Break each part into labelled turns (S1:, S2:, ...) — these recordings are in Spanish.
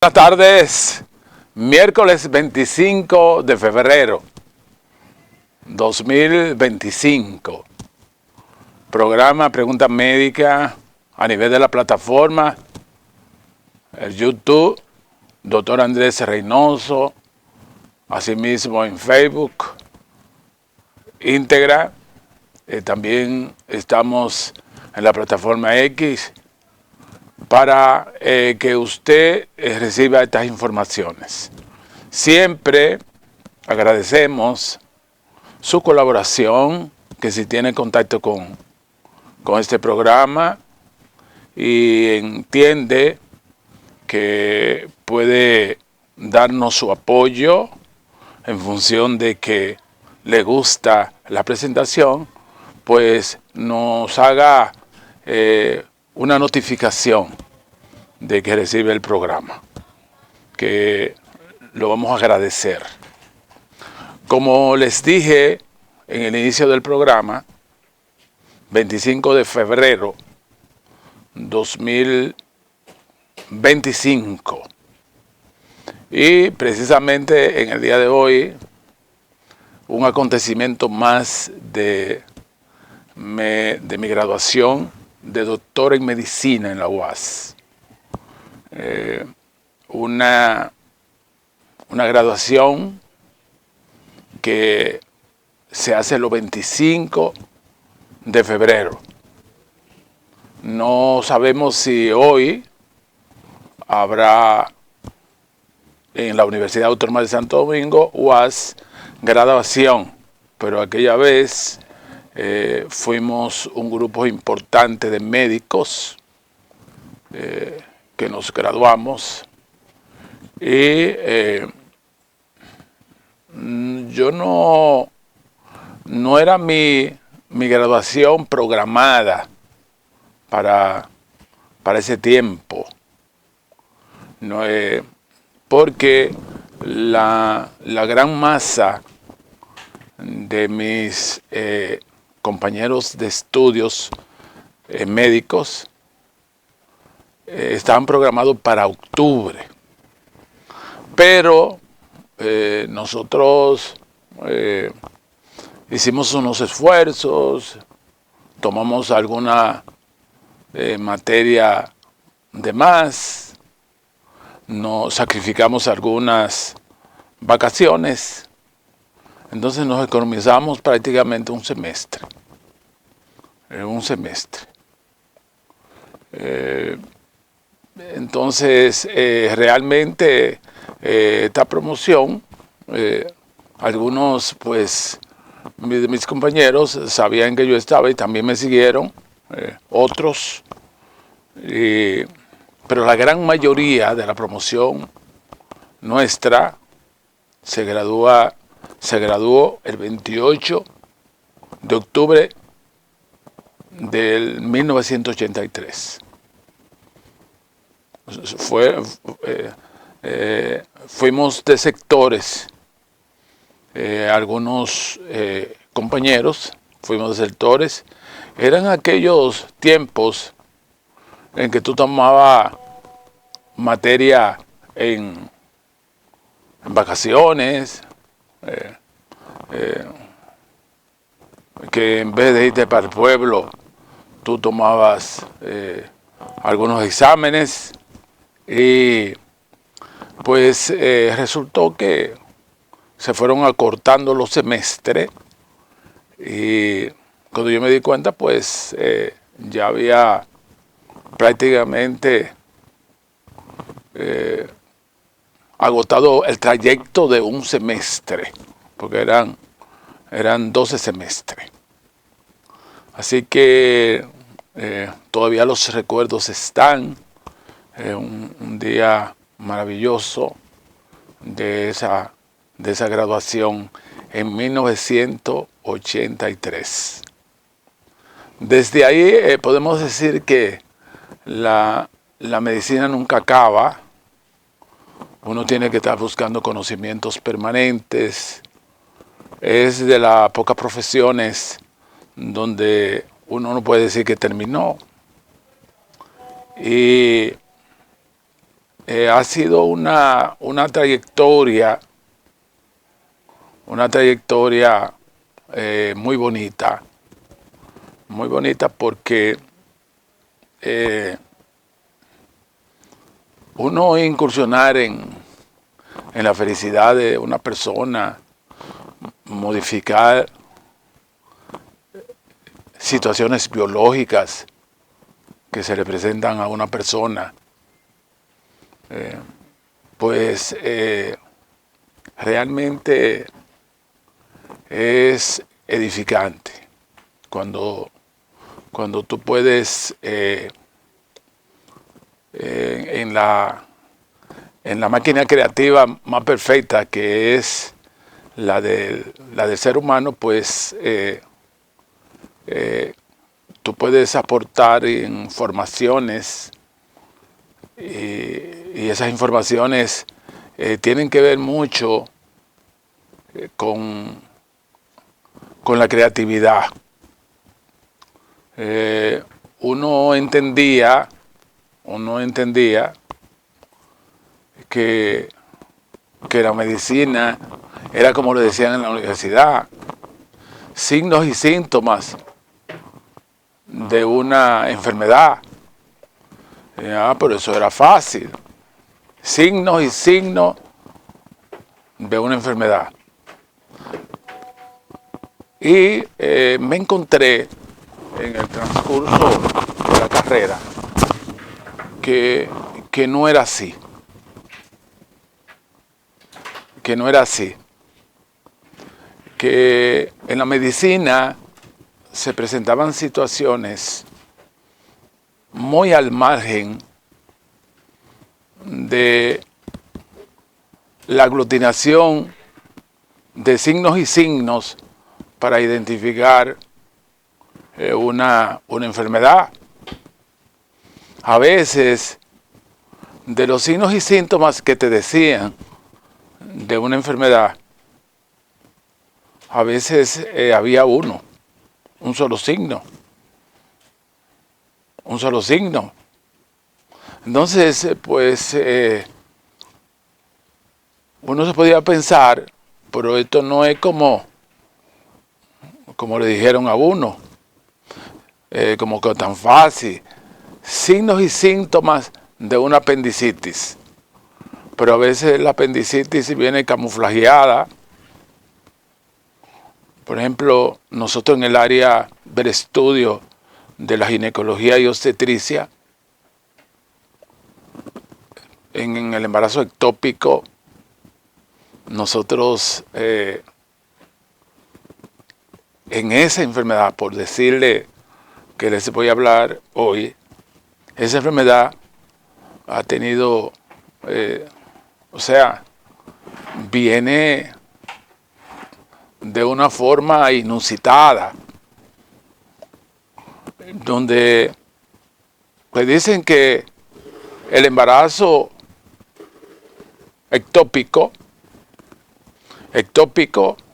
S1: Buenas tardes, miércoles 25 de febrero 2025. Programa Pregunta Médica a nivel de la plataforma, el YouTube, Dr. Andrés Reynoso, asimismo en Facebook, íntegra. También estamos en la plataforma X para que usted reciba estas informaciones. Siempre agradecemos su colaboración, que si tiene contacto con este programa y entiende que puede darnos su apoyo en función de que le gusta la presentación, pues nos haga una notificación de que recibe el programa, que lo vamos a agradecer. Como les dije en el inicio del programa, 25 de febrero 2025, y precisamente en el día de hoy, un acontecimiento más de mi graduación de doctor en medicina en la UAS. Una graduación que se hace los 25 de febrero. No sabemos si hoy habrá en la Universidad Autónoma de Santo Domingo UAS graduación, pero aquella vez fuimos un grupo importante de médicos que nos graduamos, y yo no era mi graduación programada para ese tiempo, no, porque la gran masa de mis compañeros de estudios médicos estaban programados para octubre, pero nosotros hicimos unos esfuerzos, tomamos alguna materia de más, nos sacrificamos algunas vacaciones, entonces nos economizamos prácticamente un semestre. Entonces, realmente esta promoción, algunos pues de mis compañeros sabían que yo estaba y también me siguieron, otros, pero la gran mayoría de la promoción nuestra se graduó el 28 de octubre del 1983. Fuimos de sectores, algunos compañeros fuimos de sectores. Eran aquellos tiempos en que tú tomabas materia en vacaciones, que en vez de irte para el pueblo, tú tomabas algunos exámenes, y pues resultó que se fueron acortando los semestres, y cuando yo me di cuenta, pues ya había prácticamente agotado el trayecto de un semestre, porque eran 12 semestres. Así que todavía los recuerdos están. Un día maravilloso de esa graduación en 1983. Desde ahí podemos decir que la medicina nunca acaba. Uno tiene que estar buscando conocimientos permanentes. Es de las pocas profesiones donde uno no puede decir que terminó. Y ha sido una trayectoria muy bonita porque uno incursionar en la felicidad de una persona, modificar situaciones biológicas que se le presentan a una persona, pues realmente es edificante cuando tú puedes en la máquina creativa más perfecta, que es la del ser humano, pues tú puedes aportar informaciones y esas informaciones tienen que ver mucho con la creatividad. Uno entendía que la medicina era, como lo decían en la universidad, signos y síntomas de una enfermedad. Pero eso era fácil. Signos y signos de una enfermedad. Y me encontré en el transcurso de la carrera que no era así. Que en la medicina se presentaban situaciones muy al margen de la aglutinación de signos y signos para identificar una enfermedad. A veces, de los signos y síntomas que te decían de una enfermedad, a veces había un solo signo. Entonces, pues, uno se podía pensar, pero esto no es como le dijeron a uno, como que tan fácil. Signos y síntomas de una apendicitis. Pero a veces la apendicitis viene camuflajeada. Por ejemplo, nosotros en el área del estudio de la ginecología y obstetricia, en el embarazo ectópico, nosotros en esa enfermedad, por decirle que les voy a hablar hoy, esa enfermedad ha tenido, viene de una forma inusitada, donde le dicen que el embarazo ectópico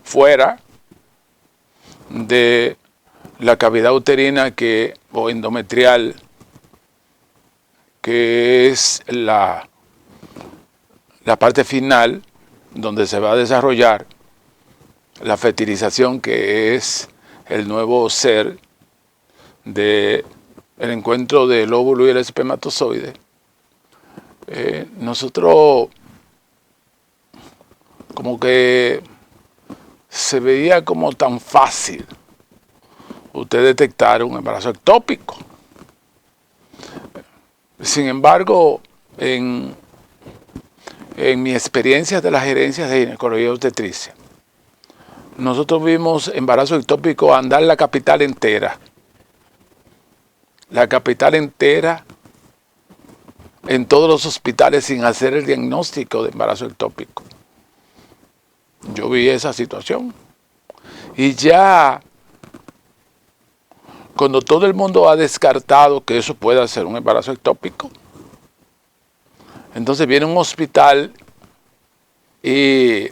S1: fuera de la cavidad uterina o endometrial, que es la parte final donde se va a desarrollar la fertilización, que es el nuevo ser del encuentro del óvulo y el espermatozoide. Nosotros como que se veía como tan fácil usted detectar un embarazo ectópico. Sin embargo, en mi experiencia de las gerencias de ginecología y obstetricia, nosotros vimos embarazo ectópico andar la capital entera. La capital entera en todos los hospitales sin hacer el diagnóstico de embarazo ectópico. Yo vi esa situación. Y ya cuando todo el mundo ha descartado que eso pueda ser un embarazo ectópico, entonces viene un hospital y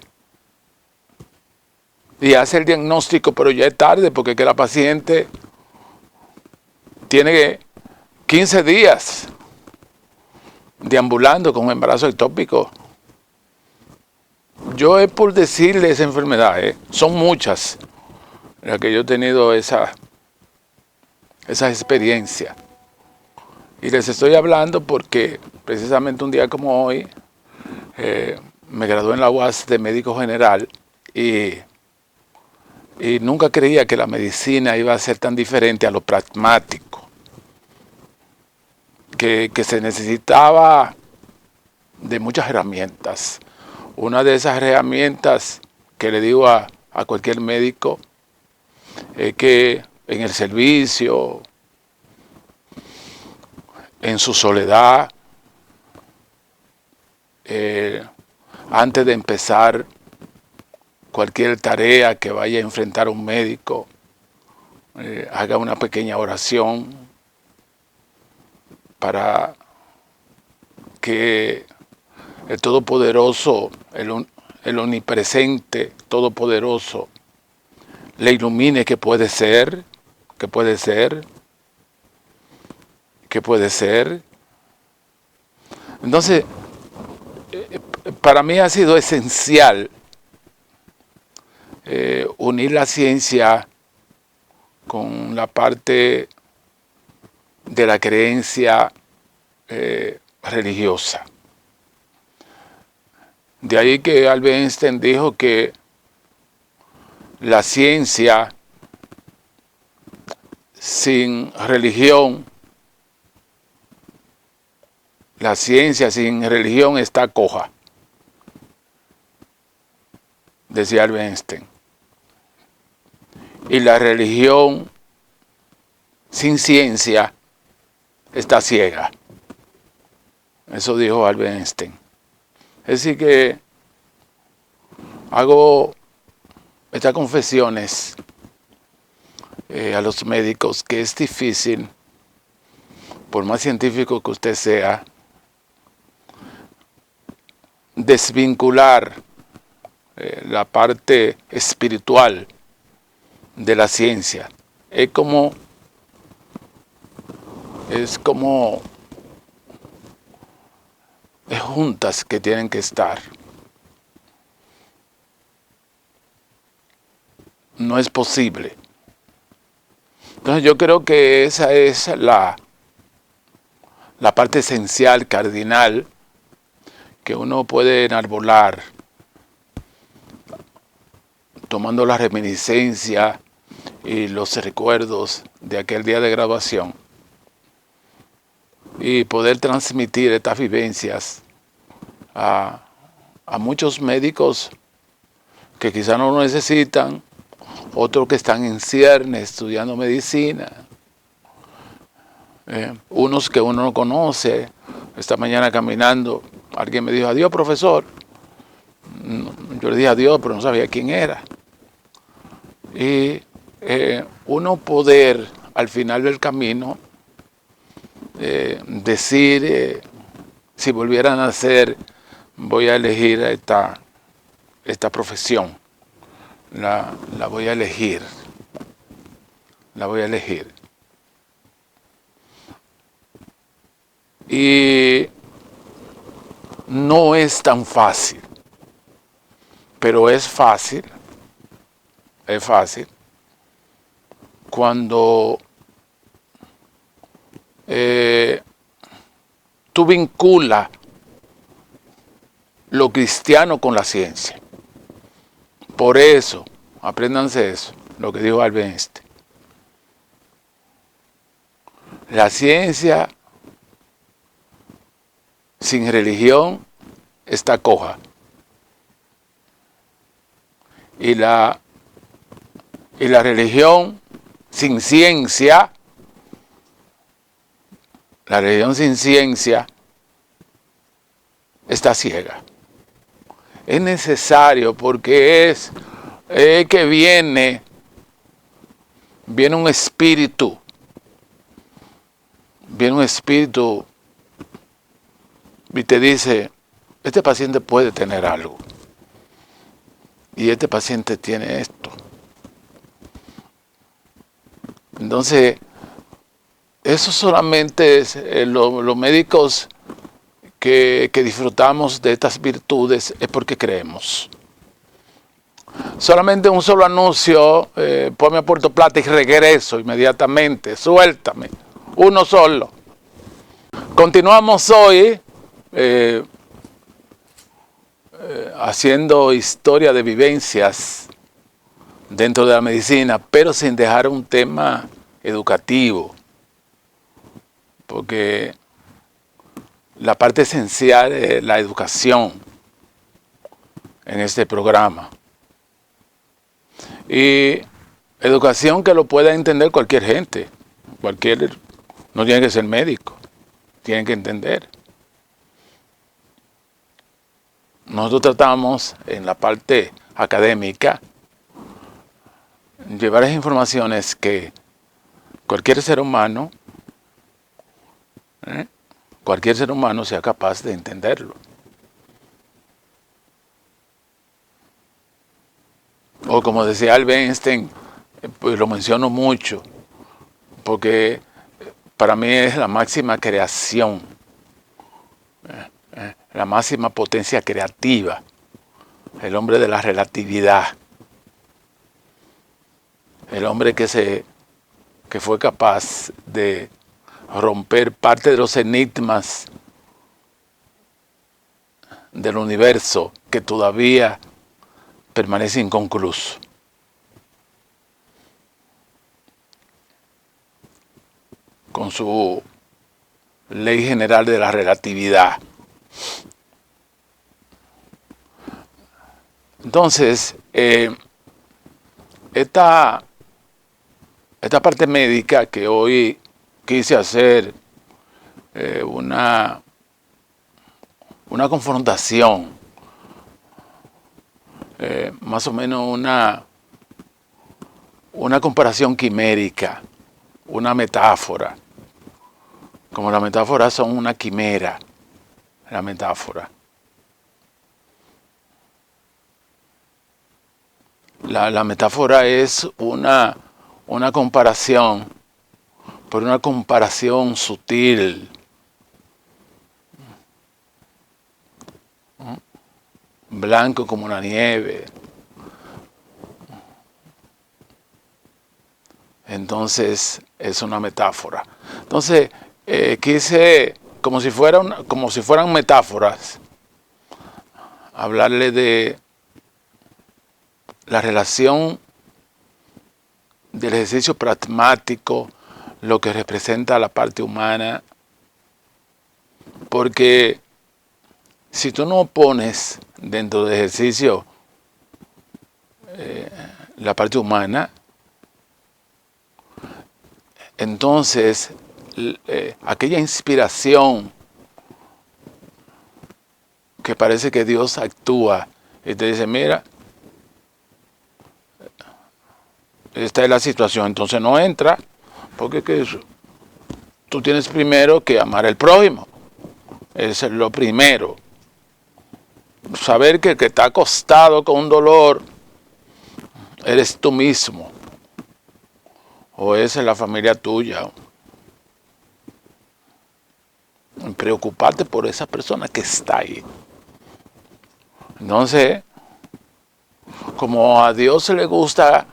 S1: hace el diagnóstico, pero ya es tarde, porque que la paciente tiene 15 días deambulando con embarazo ectópico. Yo es por decirle esa enfermedad, son muchas las que yo he tenido esa experiencia. Y les estoy hablando porque precisamente un día como hoy me gradué en la UAS de médico general y nunca creía que la medicina iba a ser tan diferente a lo pragmático, que se necesitaba de muchas herramientas. Una de esas herramientas que le digo a cualquier médico es que en el servicio, en su soledad, antes de empezar cualquier tarea que vaya a enfrentar un médico, haga una pequeña oración para que el Todopoderoso, el Omnipresente, Todopoderoso, le ilumine que puede ser, que puede ser, que puede ser. Entonces, para mí ha sido esencial unir la ciencia con la parte de la creencia religiosa. De ahí que Albert Einstein dijo que la ciencia sin religión, la ciencia sin religión está coja, decía Albert Einstein. Y la religión sin ciencia está ciega. Eso dijo Albert Einstein. Es decir que hago estas confesiones a los médicos que es difícil, por más científico que usted sea, desvincular la parte espiritual de la ciencia. Es como juntas que tienen que estar. No es posible. Entonces yo creo que esa es la parte esencial, cardinal, que uno puede enarbolar, tomando la reminiscencia y los recuerdos de aquel día de graduación, y poder transmitir estas vivencias a muchos médicos que quizá no lo necesitan, otros que están en ciernes estudiando medicina, unos que uno no conoce. Esta mañana caminando, alguien me dijo, adiós profesor. Yo le dije adiós, pero no sabía quién era. Y uno poder al final del camino decir, si volvieran a nacer, voy a elegir esta profesión, la voy a elegir, la voy a elegir. Y no es tan fácil, pero es fácil cuando tú vinculas lo cristiano con la ciencia. Por eso, apréndanse eso, lo que dijo Albert Einstein. La ciencia sin religión está coja. Y la religión sin ciencia, está ciega. Es necesario porque es que viene un espíritu. Viene un espíritu y te dice, este paciente puede tener algo. Y este paciente tiene esto. Entonces, eso solamente es los médicos que disfrutamos de estas virtudes es porque creemos. Solamente un solo anuncio, ponme a Puerto Plata y regreso inmediatamente, suéltame, uno solo. Continuamos hoy haciendo historia de vivencias dentro de la medicina, pero sin dejar un tema educativo, porque la parte esencial es la educación en este programa. Y educación que lo pueda entender cualquier gente, no tiene que ser médico, tienen que entender. Nosotros tratamos en la parte académica llevar las informaciones que cualquier ser humano sea capaz de entenderlo. O como decía Albert Einstein, pues lo menciono mucho, porque para mí es la máxima creación, la máxima potencia creativa, el hombre de la relatividad, el hombre que fue capaz de romper parte de los enigmas del universo que todavía permanece inconcluso. Con su ley general de la relatividad. Entonces, esta parte médica que hoy quise hacer una confrontación, más o menos una comparación quimérica, una metáfora. Como las metáforas son una quimera, la metáfora. La metáfora es una comparación, pero una comparación sutil. Blanco como la nieve. Entonces es una metáfora. Entonces quise, como si fueran metáforas, hablarle de la relación del ejercicio pragmático, lo que representa la parte humana, porque si tú no pones dentro del ejercicio la parte humana, entonces aquella inspiración que parece que Dios actúa y te dice, mira, esta es la situación, entonces no entra, porque tú tienes primero que amar al prójimo, es lo primero. Saber que el que está acostado con un dolor eres tú mismo, o es la familia tuya. Preocuparte por esa persona que está ahí. Entonces, como a Dios le gusta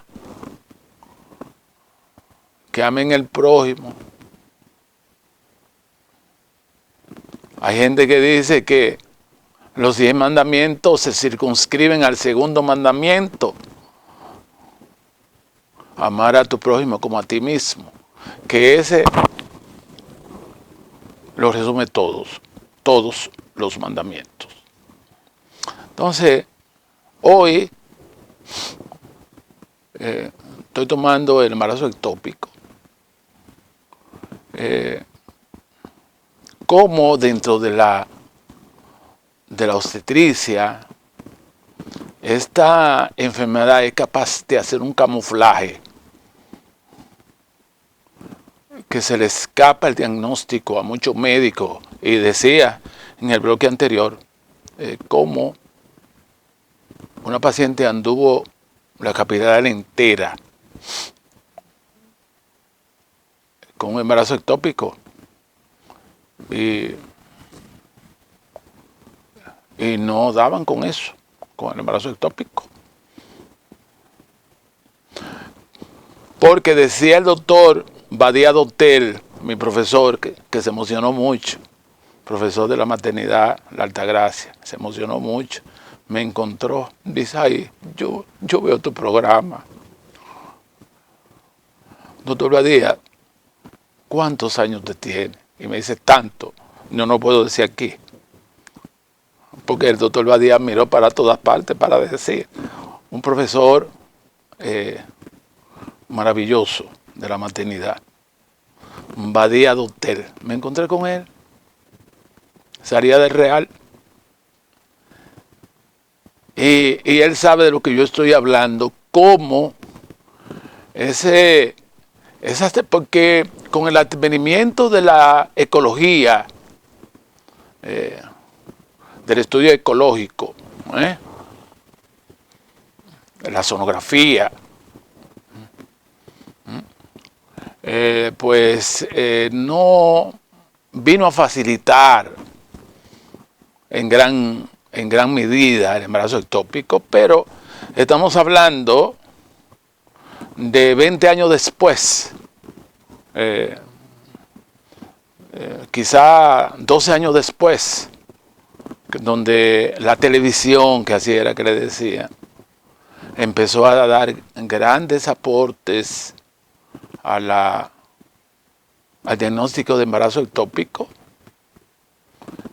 S1: que amen el prójimo, hay gente que dice que los 10 mandamientos se circunscriben al segundo mandamiento, amar a tu prójimo como a ti mismo, que ese lo resume todos los mandamientos. Entonces, hoy estoy tomando el embarazo ectópico como dentro de la obstetricia, esta enfermedad es capaz de hacer un camuflaje que se le escapa el diagnóstico a muchos médicos. Y decía en el bloque anterior cómo una paciente anduvo la capital entera con un embarazo ectópico y y no daban con eso, con el embarazo ectópico. Porque decía el doctor Badía Dotel, mi profesor, que se emocionó mucho, profesor de la maternidad, la Altagracia, se emocionó mucho, me encontró, dice, ay, yo veo tu programa. Doctor Badía, ¿cuántos años te tiene? Y me dice, tanto, no puedo decir aquí. Porque el doctor Badía miró para todas partes para decir, un profesor maravilloso de la maternidad, Badía Dotel. Me encontré con él, salía del Real, y él sabe de lo que yo estoy hablando, cómo porque con el advenimiento de la ecología, del estudio ecológico, de la sonografía, no vino a facilitar en gran medida el embarazo ectópico, pero estamos hablando de 20 años después, quizá 12 años después, donde la televisión, que así era que le decía, empezó a dar grandes aportes al diagnóstico de embarazo ectópico.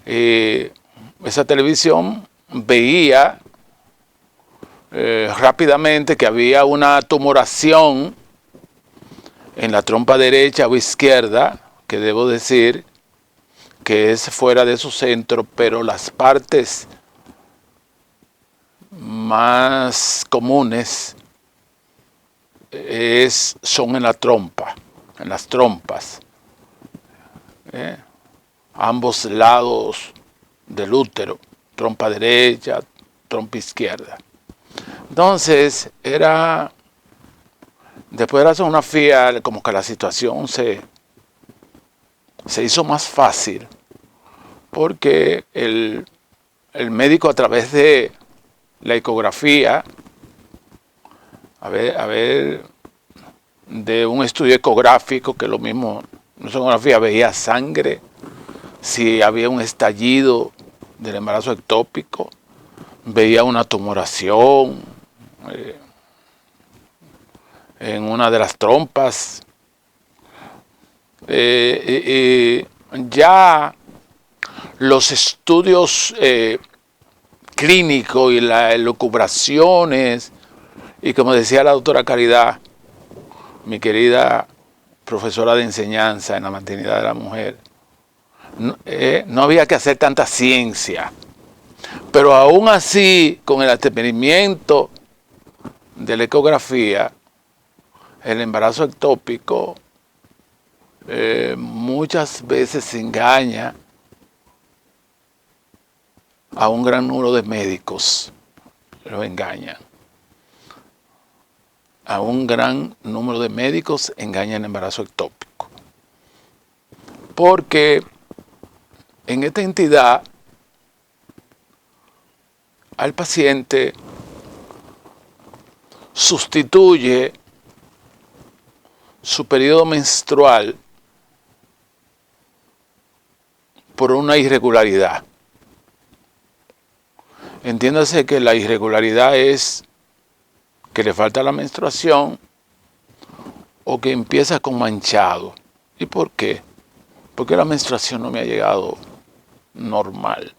S1: Esa televisión veía rápidamente que había una tumoración en la trompa derecha o izquierda, que debo decir que es fuera de su centro, pero las partes más comunes son en la trompa, en las trompas, ambos lados del útero, trompa derecha, trompa izquierda. Entonces, después de la sonografía, como que la situación se hizo más fácil, porque el médico, a través de la ecografía, de un estudio ecográfico, que lo mismo, en sonografía veía sangre, si había un estallido del embarazo ectópico, veía una tumoración en una de las trompas. Ya los estudios clínicos y las elucubraciones, y como decía la doctora Caridad, mi querida profesora de enseñanza en la maternidad de la mujer, no había que hacer tanta ciencia, pero aún así, con el advenimiento de la ecografía, el embarazo ectópico muchas veces engaña a un gran número de médicos, lo engañan. A un gran número de médicos engañan el embarazo ectópico. Porque en esta entidad al paciente sustituye su periodo menstrual por una irregularidad. Entiéndase que la irregularidad es que le falta la menstruación o que empieza con manchado. ¿Y por qué? Porque la menstruación no me ha llegado normal.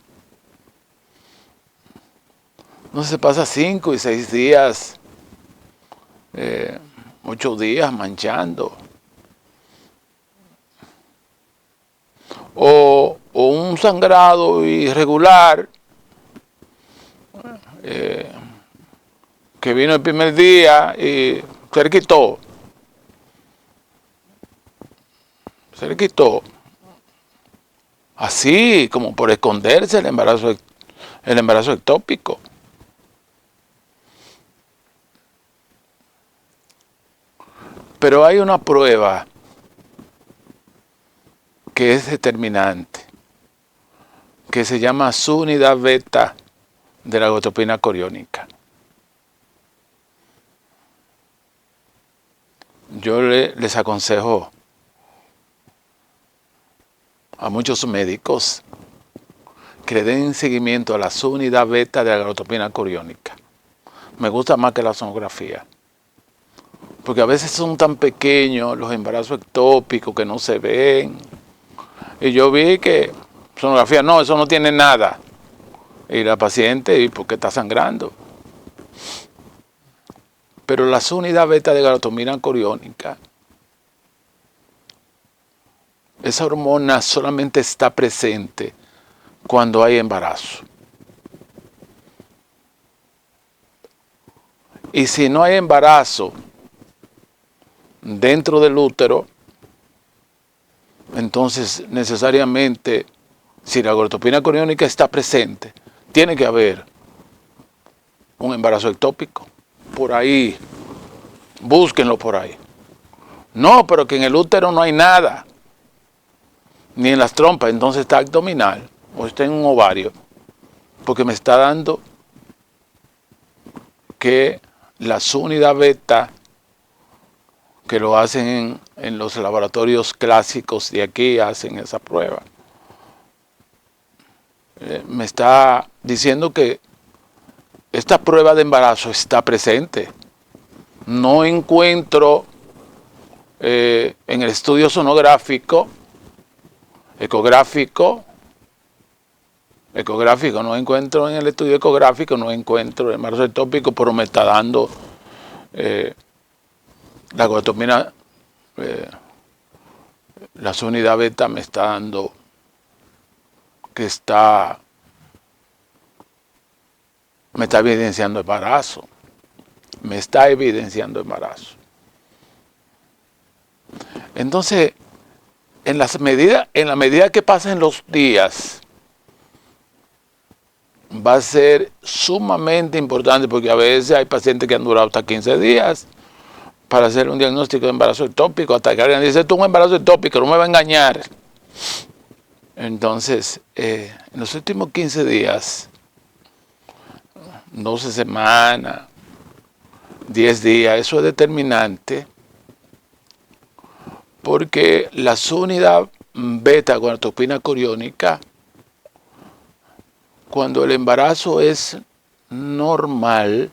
S1: No se pasa 5 y 6 días, 8 días manchando. O un sangrado irregular que vino el primer día y se le quitó. Se le quitó. Así como por esconderse el embarazo ectópico. Pero hay una prueba que es determinante que se llama subunidad beta de la gonadotropina coriónica. Yo les aconsejo a muchos médicos que le den seguimiento a la subunidad beta de la gonadotropina coriónica. Me gusta más que la sonografía, porque a veces son tan pequeños los embarazos ectópicos que no se ven. Y yo vi que sonografía, no, eso no tiene nada. Y la paciente, ¿y por qué está sangrando? Pero la subunidad beta de gonadotropina coriónica, esa hormona solamente está presente cuando hay embarazo. Y si no hay embarazo dentro del útero, entonces necesariamente, si la gonadotropina coriónica está presente, tiene que haber un embarazo ectópico. Por ahí, búsquenlo por ahí. No, pero que en el útero no hay nada, ni en las trompas, entonces está abdominal o está en un ovario, porque me está dando que la subunidad beta, que lo hacen en los laboratorios clásicos de aquí, hacen esa prueba, me está diciendo que esta prueba de embarazo está presente. No encuentro en el estudio sonográfico, ecográfico, no encuentro en el estudio ecográfico, no encuentro el embarazo ectópico, pero me está dando la gonadotropina, la subunidad beta me está dando que me está evidenciando embarazo. Me está evidenciando embarazo. Entonces, en la medida que pasen los días, va a ser sumamente importante, porque a veces hay pacientes que han durado hasta 15 días para hacer un diagnóstico de embarazo ectópico, hasta que alguien dice, tú un embarazo ectópico, no me va a engañar. Entonces, en los últimos 15 días, 12 semanas, 10 días, eso es determinante, porque la subunidad beta gonadotropina coriónica, cuando el embarazo es normal,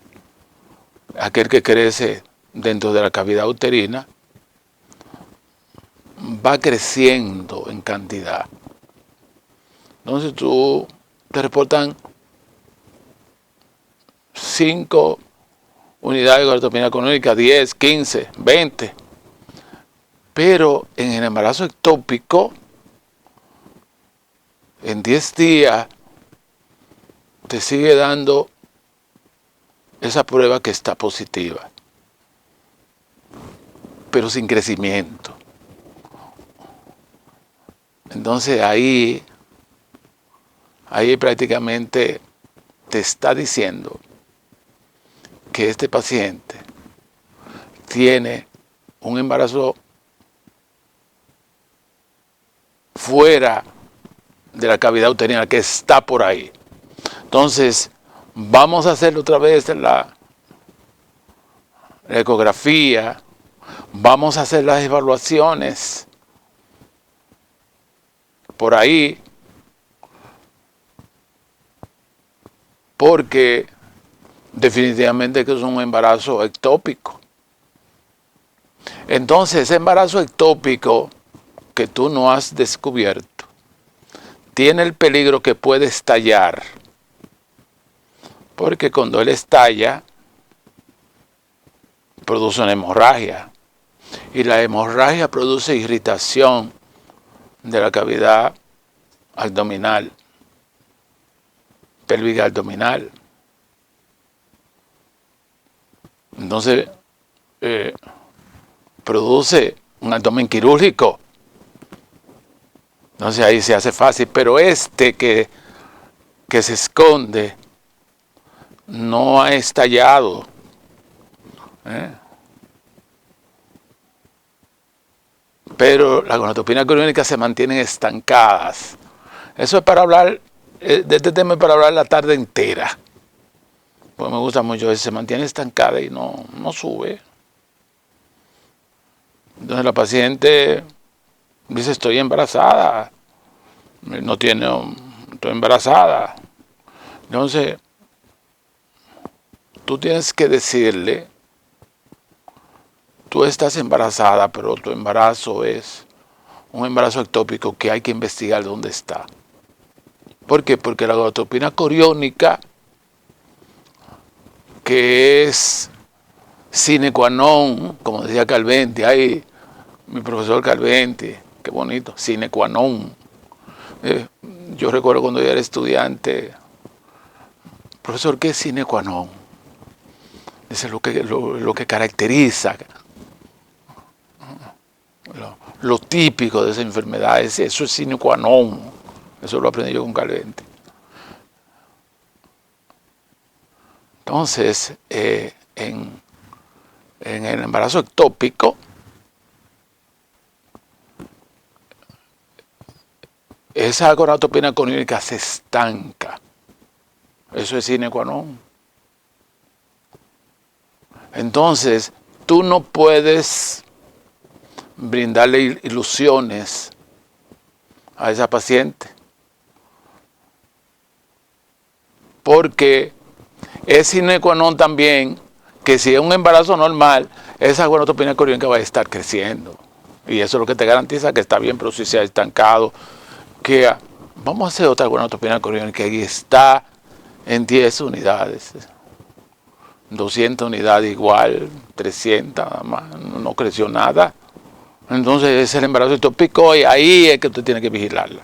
S1: aquel que crece dentro de la cavidad uterina, va creciendo en cantidad. Entonces te reportan 5 unidades de gonadotropina coriónica, 10, 15, 20. Pero en el embarazo ectópico, en 10 días, te sigue dando esa prueba que está positiva, pero sin crecimiento. Entonces ahí prácticamente te está diciendo que este paciente tiene un embarazo fuera de la cavidad uterina, que está por ahí. Entonces, vamos a hacer otra vez la ecografía, vamos a hacer las evaluaciones por ahí, porque definitivamente que es un embarazo ectópico. Entonces, ese embarazo ectópico que tú no has descubierto tiene el peligro que puede estallar, porque cuando él estalla produce una hemorragia, y la hemorragia produce irritación de la cavidad abdominal, pélvica abdominal. Entonces produce un abdomen quirúrgico. Entonces ahí se hace fácil, pero que se esconde no ha estallado. Pero las gonadotropina coriónicas se mantienen estancadas. Eso es para hablar de este tema para hablar la tarde entera. Pues me gusta mucho, se mantiene estancada y no sube. Entonces la paciente dice, estoy embarazada, no tiene, estoy embarazada. Entonces, tú tienes que decirle, tú estás embarazada, pero tu embarazo es un embarazo ectópico que hay que investigar dónde está. ¿Por qué? Porque la gonadotropina coriónica, que es sine qua non, como decía Calventi, ay, mi profesor Calventi, qué bonito, sine qua non. Yo recuerdo cuando yo era estudiante, profesor, ¿qué es sine qua non? Dice lo que caracteriza, lo típico de esa enfermedad, eso es sine qua non. Eso lo aprendí yo con Calventi. Entonces, en el embarazo ectópico, esa gonadotropina coriónica se estanca. Eso es sine qua non. Entonces, tú no puedes brindarle ilusiones a esa paciente, porque es sine qua non también que si es un embarazo normal, esa gonadotropina coriónica va a estar creciendo. Y eso es lo que te garantiza que está bien, pero si se ha estancado, que vamos a hacer otra gonadotropina coriónica y está en 10 unidades. 200 unidades igual, 300 nada más, no creció nada. Entonces es el embarazo ectópico y ahí es que usted tiene que vigilarla.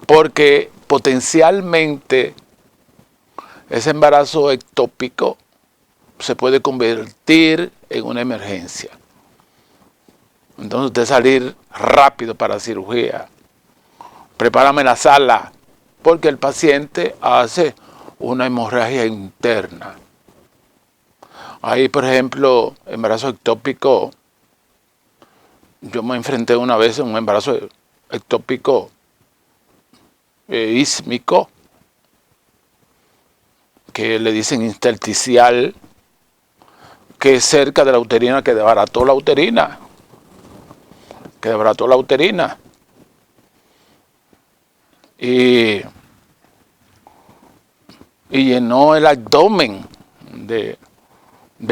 S1: Porque potencialmente ese embarazo ectópico se puede convertir en una emergencia. Entonces usted salir rápido para la cirugía. Prepárame la sala, porque el paciente hace una hemorragia interna. Ahí, por ejemplo, embarazo ectópico, yo me enfrenté una vez a un embarazo ectópico ísmico, que le dicen intersticial, que es cerca de la uterina, que desbarató la uterina. Y llenó el abdomen de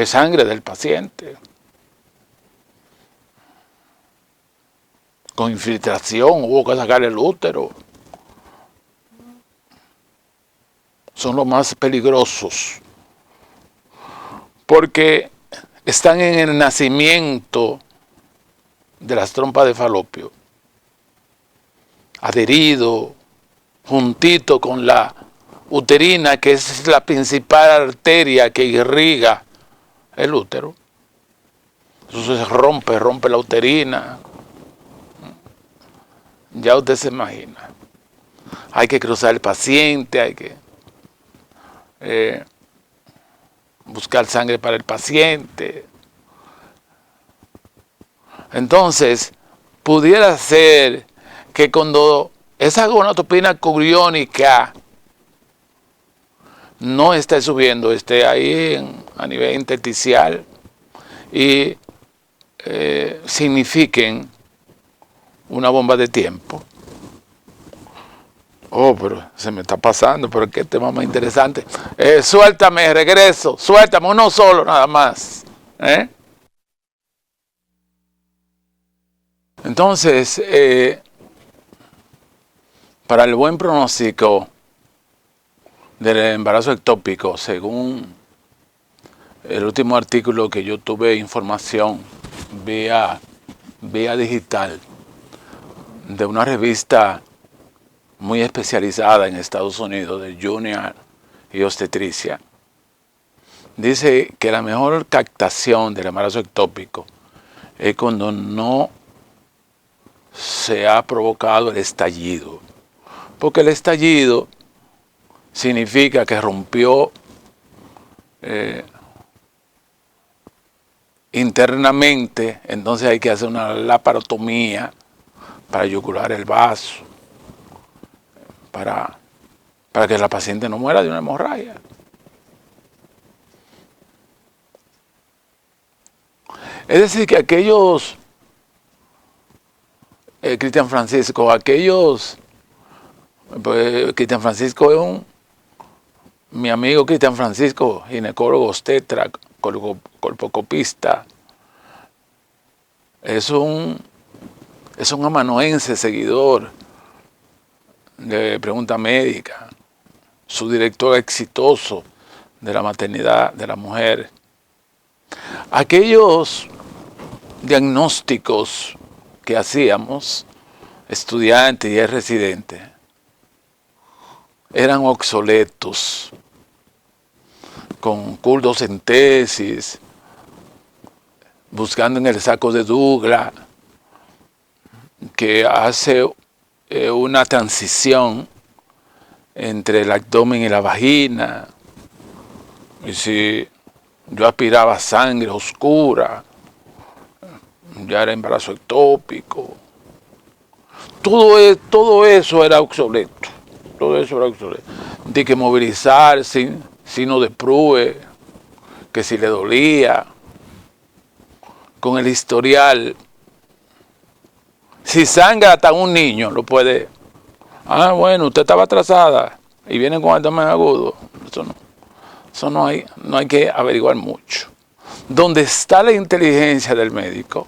S1: sangre del paciente, con infiltración, hubo que sacar el útero. Son los más peligrosos, porque están en el nacimiento de las trompas de falopio, adherido, juntito con la uterina, que es la principal arteria que irriga el útero. Entonces rompe la uterina. Ya usted se imagina. Hay que cruzar el paciente, hay que buscar sangre para el paciente. Entonces, pudiera ser que cuando esa gonadotropina coriónica no esté subiendo, esté ahí a nivel intersticial y signifiquen una bomba de tiempo. Oh, pero se me está pasando, pero qué tema más interesante. Suéltame, regreso, suéltame, uno solo nada más. Entonces, para el buen pronóstico del embarazo ectópico, según el último artículo que yo tuve información vía digital de una revista muy especializada en Estados Unidos, de Junior y Obstetricia, dice que la mejor captación del embarazo ectópico es cuando no se ha provocado el estallido, porque el estallido significa que rompió internamente, entonces hay que hacer una laparotomía para yugular el vaso. para que la paciente no muera de una hemorragia. Es decir, que aquellos, Cristian Francisco, Cristian Francisco es mi amigo Cristian Francisco, ginecólogo obstetra, colpocopista, es un amanuense seguidor de Pregunta Médica, su director exitoso de la maternidad de la mujer. Aquellos diagnósticos que hacíamos, estudiantes y residentes, eran obsoletos, con cursos en tesis, buscando en el saco de Douglas, que hace una transición entre el abdomen y la vagina. Y si yo aspiraba sangre oscura, ya era embarazo ectópico. Todo eso era obsoleto. Todo eso era obsoleto. De que movilizar signo de Prue, que si le dolía, con el historial. Si sangra hasta un niño, lo puede. Ah, bueno, usted estaba atrasada y viene con abdomen agudo. Eso no hay que averiguar mucho. Donde está la inteligencia del médico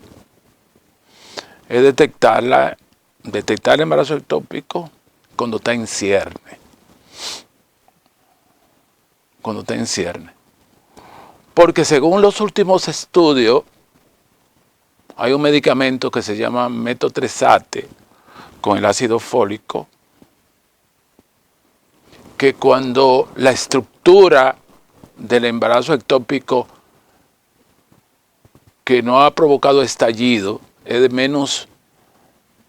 S1: es detectar el embarazo ectópico cuando está en cierne. Cuando está en cierne. Porque según los últimos estudios, hay un medicamento que se llama metotrexate con el ácido fólico, que cuando la estructura del embarazo ectópico que no ha provocado estallido es de menos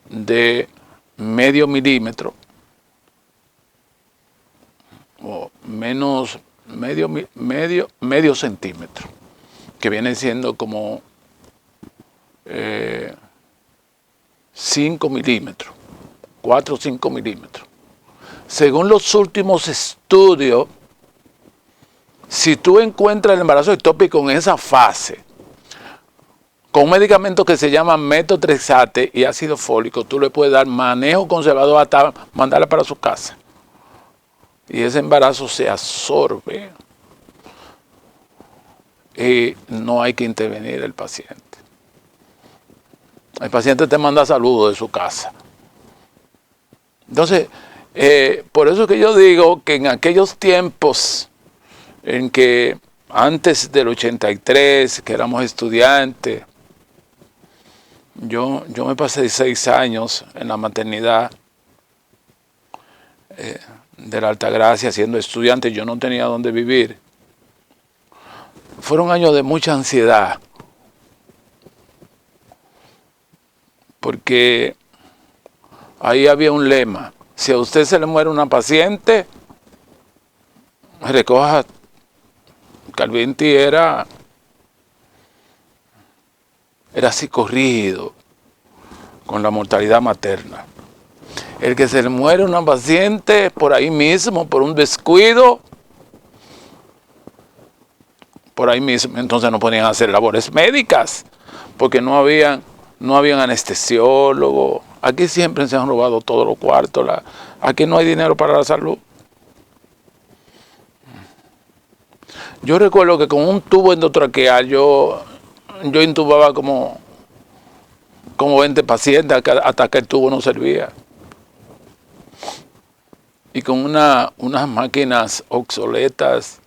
S1: de medio milímetro o menos medio centímetro, que viene siendo como 5 milímetros, 4 o 5 milímetros. Según los últimos estudios, si tú encuentras el embarazo ectópico en esa fase, con un medicamento que se llama metotrexate y ácido fólico, tú le puedes dar manejo conservador hasta mandarla para su casa. Y ese embarazo se absorbe y no hay que intervenir el paciente. El paciente te manda saludos de su casa. Entonces, por eso que yo digo que en aquellos tiempos en que antes del 83, que éramos estudiantes, yo me pasé 6 años en la maternidad de la Altagracia siendo estudiante, yo no tenía dónde vivir. Fueron años de mucha ansiedad, porque ahí había un lema: si a usted se le muere una paciente, recoja. Calvinti era así corrido con la mortalidad materna. El que se le muere una paciente por ahí mismo, por un descuido, por ahí mismo, entonces no podían hacer labores médicas, porque no habían anestesiólogos. Aquí siempre se han robado todos los cuartos, aquí no hay dinero para la salud. Yo recuerdo que con un tubo endotraqueal yo intubaba como 20 pacientes hasta que el tubo no servía. Y con unas máquinas obsoletas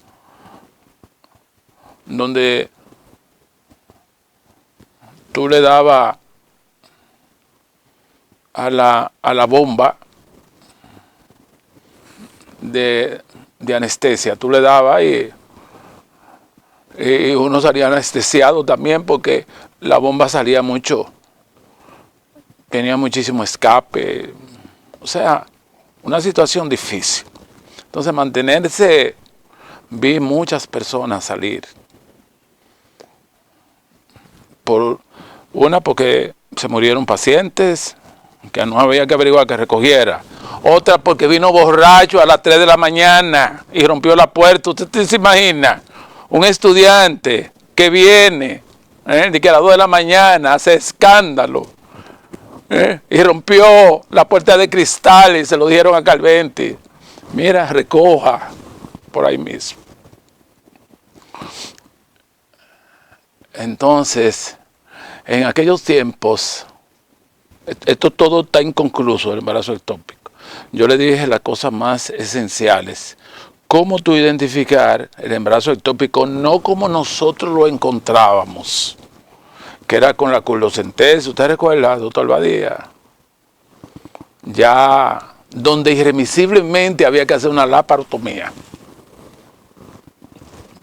S1: donde tú le dabas a la bomba de anestesia, tú le dabas y uno salía anestesiado también porque la bomba salía mucho, tenía muchísimo escape, o sea, una situación difícil. Entonces mantenerse, vi muchas personas salir, porque se murieron pacientes, que no había que averiguar, que recogiera. Otra porque vino borracho a las 3 de la mañana y rompió la puerta. ¿Usted se imagina? Un estudiante que viene, de que a las 2 de la mañana hace escándalo, y rompió la puerta de cristal y se lo dijeron a Calventi. Mira, recoja por ahí mismo. Entonces, en aquellos tiempos, esto todo está inconcluso, el embarazo ectópico. Yo le dije las cosas más esenciales. ¿Cómo tú identificar el embarazo ectópico? No como nosotros lo encontrábamos, que era con la culoscentesis. ¿Usted recuerda, doctor Badía? Ya donde irremisiblemente había que hacer una laparotomía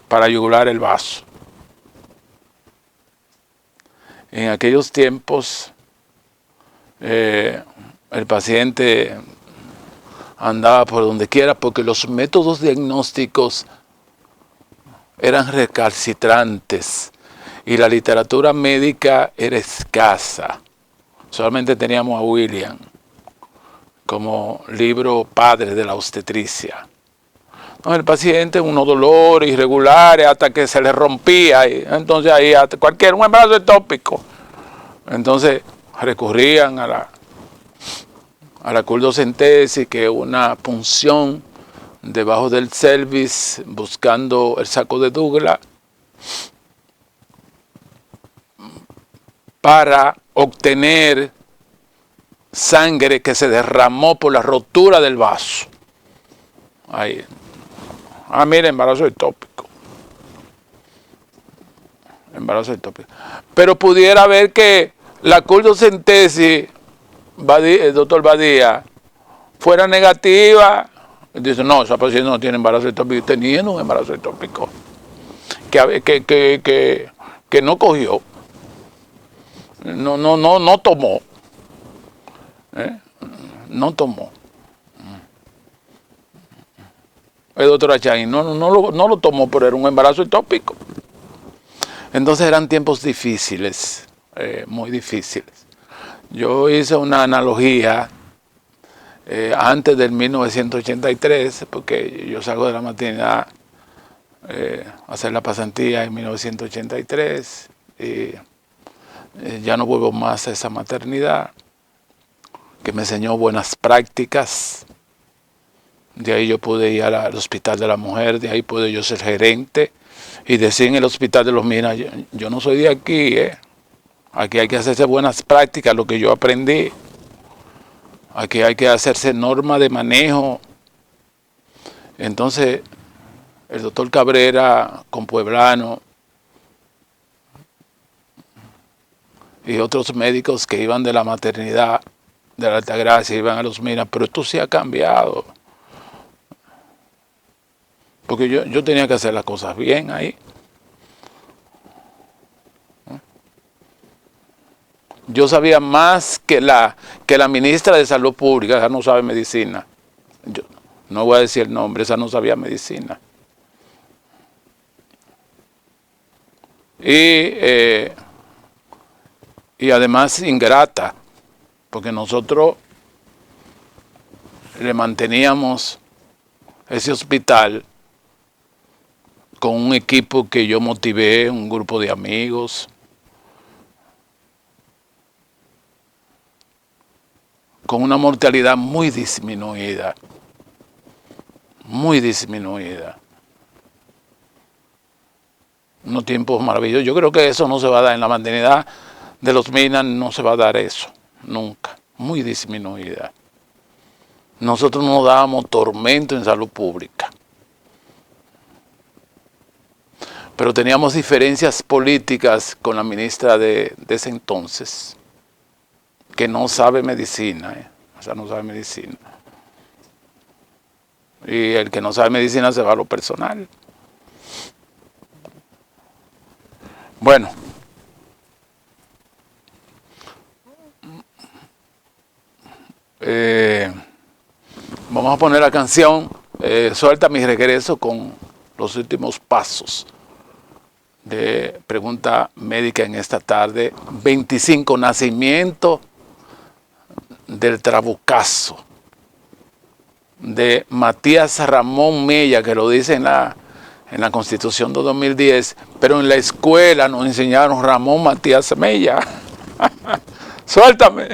S1: para yugular el vaso. En aquellos tiempos, el paciente andaba por donde quiera porque los métodos diagnósticos eran recalcitrantes y la literatura médica era escasa. Solamente teníamos a William como libro padre de la obstetricia. No, el paciente, unos dolores irregulares hasta que se le rompía, y entonces ahí un embarazo ectópico. Entonces recurrían a la culoscentesis, que es una punción debajo del cervix buscando el saco de Douglas para obtener sangre que se derramó por la rotura del vaso. Ahí. Mira, embarazo ectópico. Embarazo ectópico. Pero pudiera ver que la culoscentesis, el doctor Badía, fuera negativa. Dice, no, esa paciente no tiene embarazo ectópico, teniendo un embarazo ectópico que no cogió, no tomó, no tomó. El doctor Achagui no lo tomó, pero era un embarazo ectópico. Entonces eran tiempos difíciles, muy difíciles. Yo hice una analogía antes del 1983, porque yo salgo de la maternidad a hacer la pasantía en 1983 y ya no vuelvo más a esa maternidad, que me enseñó buenas prácticas. De ahí yo pude ir al Hospital de la Mujer, de ahí pude yo ser gerente y decir en el Hospital de los Minas, yo no soy de aquí, aquí hay que hacerse buenas prácticas, lo que yo aprendí. Aquí hay que hacerse norma de manejo. Entonces, el doctor Cabrera, con Pueblano, y otros médicos que iban de la maternidad de la Altagracia, iban a los Minas, pero esto sí ha cambiado. Porque yo tenía que hacer las cosas bien ahí. Yo sabía más que la ministra de Salud Pública, esa no sabe medicina. Yo no voy a decir el nombre, esa no sabía medicina. Y además ingrata, porque nosotros le manteníamos ese hospital con un equipo que yo motivé, un grupo de amigos, con una mortalidad muy disminuida, muy disminuida. Unos tiempos maravillosos. Yo creo que eso no se va a dar en la maternidad de los Minas, no se va a dar eso, nunca, muy disminuida. Nosotros no dábamos tormento en salud pública. Pero teníamos diferencias políticas con la ministra de ese entonces, que no sabe medicina, o sea, no sabe medicina. Y el que no sabe medicina se va a lo personal. Bueno. Vamos a poner la canción Suelta mi regreso con los últimos pasos de pregunta médica en esta tarde. 25 nacimiento del Trabucazo, de Matías Ramón Mella, que lo dice en la Constitución de 2010, pero en la escuela nos enseñaron Ramón Matías Mella. Suéltame.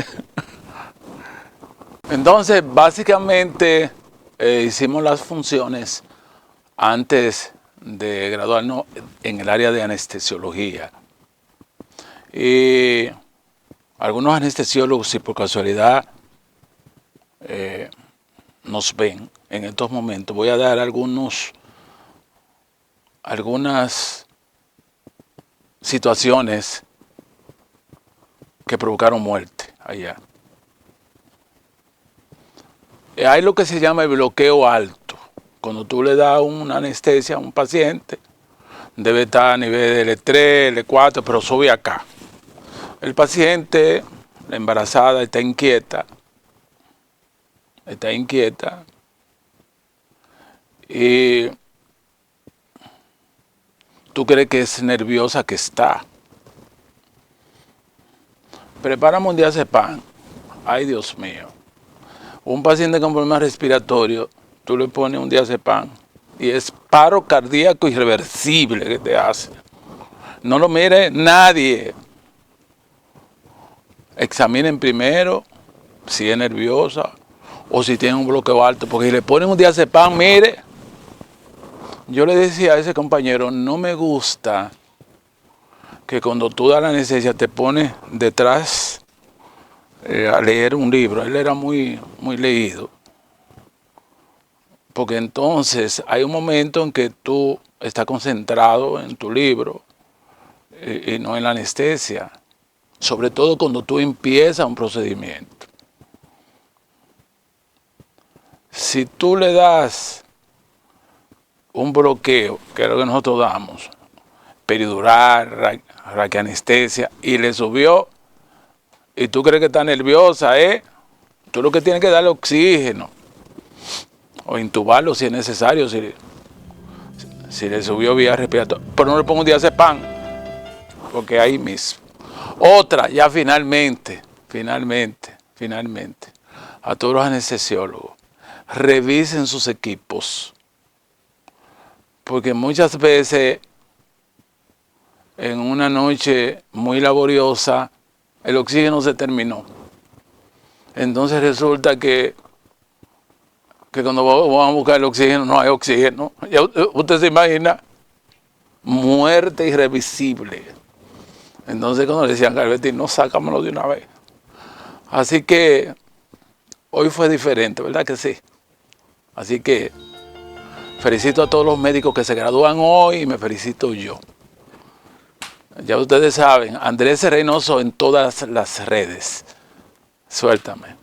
S1: Entonces, básicamente, hicimos las funciones antes de graduarnos en el área de anestesiología. Y algunos anestesiólogos, si por casualidad nos ven en estos momentos, voy a dar algunas situaciones que provocaron muerte allá. Hay lo que se llama el bloqueo alto. Cuando tú le das una anestesia a un paciente, debe estar a nivel de L3, L4, pero sube acá. El paciente, la embarazada, está inquieta. Y tú crees que es nerviosa que está. Prepárame un diazepam. Ay, Dios mío. Un paciente con problemas respiratorios, tú le pones un diazepam y es paro cardíaco irreversible que te hace. No lo mire nadie. Examinen primero si es nerviosa o si tiene un bloqueo alto, porque si le ponen un diazepam, mire, yo le decía a ese compañero, no me gusta que cuando tú das la anestesia te pones detrás a leer un libro. Él era muy leído, porque entonces hay un momento en que tú estás concentrado en tu libro y no en la anestesia, sobre todo cuando tú empiezas un procedimiento. Si tú le das un bloqueo, que es lo que nosotros damos, peridural, raquianestesia, y le subió, y tú crees que está nerviosa, tú lo que tienes que darle oxígeno, o intubarlo si es necesario, si le subió vía respiratoria, pero no le pongo un diazepam, porque ahí mismo. Otra, ya finalmente, a todos los anestesiólogos, revisen sus equipos, porque muchas veces en una noche muy laboriosa el oxígeno se terminó. Entonces resulta que cuando vamos a buscar el oxígeno no hay oxígeno. Ya usted se imagina, muerte irreversible. Entonces cuando le decían, Galvetti, no, sácamelo de una vez. Así que hoy fue diferente, ¿verdad que sí? Así que felicito a todos los médicos que se gradúan hoy y me felicito yo. Ya ustedes saben, Andrés Reynoso en todas las redes. Suéltame.